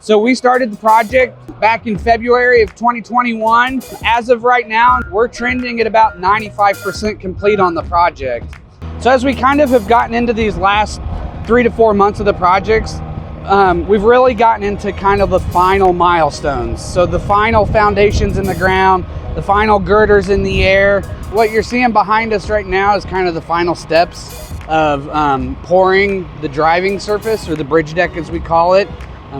So we started the project back in February of 2021. As of right now, we're trending at about 95% complete on the project. So as we kind of have gotten into these last 3 to 4 months of the projects, we've really gotten into kind of the final milestones. So the final foundations in the ground, the final girders in the air. What you're seeing behind us right now is kind of the final steps of pouring the driving surface, or the bridge deck as we call it.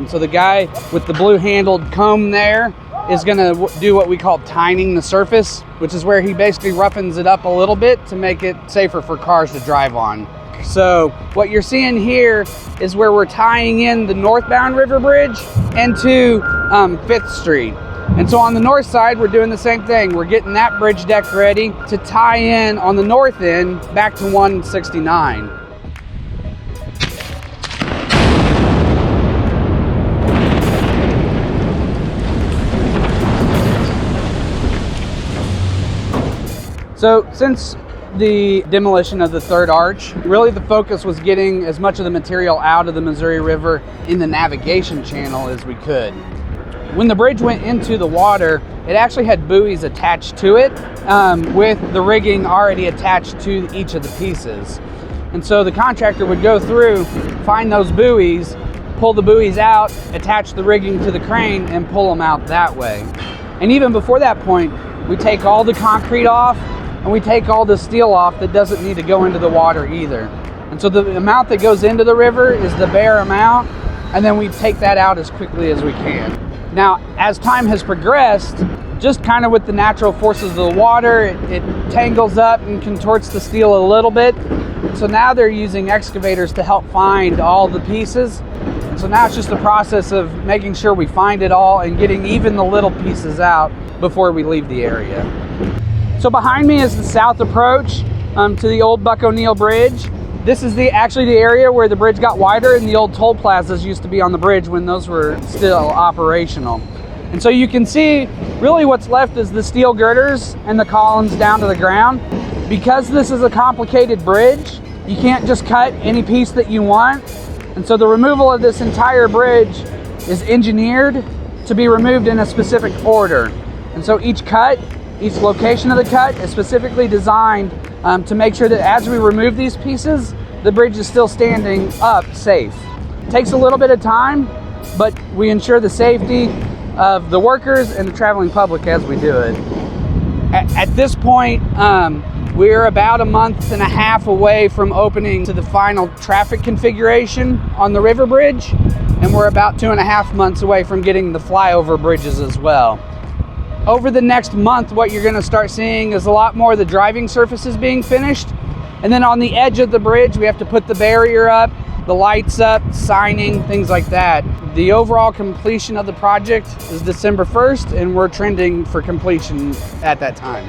So the guy with the blue handled comb there is going to do what we call tining the surface, which is where he basically roughens it up a little bit to make it safer for cars to drive on. So what you're seeing here is where we're tying in the northbound river bridge into 5th Street. And so on the north side, we're doing the same thing. We're getting that bridge deck ready to tie in on the north end back to 169. So since the demolition of the third arch, really the focus was getting as much of the material out of the Missouri River in the navigation channel as we could. When the bridge went into the water, it actually had buoys attached to it, with the rigging already attached to each of the pieces. And so the contractor would go through, find those buoys, pull the buoys out, attach the rigging to the crane, and pull them out that way. And even before that point, we take all the concrete off, and we take all the steel off that doesn't need to go into the water either. And so the amount that goes into the river is the bare amount, and then we take that out as quickly as we can. Now, as time has progressed, just kind of with the natural forces of the water, it tangles up and contorts the steel a little bit. So now they're using excavators to help find all the pieces. And so now it's just a process of making sure we find it all and getting even the little pieces out before we leave the area. So behind me is the south approach to the old Buck O'Neill Bridge. This is actually the area where the bridge got wider and the old toll plazas used to be on the bridge when those were still operational. And so you can see really what's left is the steel girders and the columns down to the ground. Because this is a complicated bridge, you can't just cut any piece that you want. And so the removal of this entire bridge is engineered to be removed in a specific order. And so each location of the cut is specifically designed to make sure that as we remove these pieces, the bridge is still standing up safe. It takes a little bit of time, but we ensure the safety of the workers and the traveling public as we do it. At this point, we're about a month and a half away from opening to the final traffic configuration on the river bridge, and we're about 2.5 months away from getting the flyover bridges as well. Over the next month, what you're going to start seeing is a lot more of the driving surfaces being finished. And then on the edge of the bridge, we have to put the barrier up, the lights up, signing, things like that. The overall completion of the project is December 1st, and we're trending for completion at that time.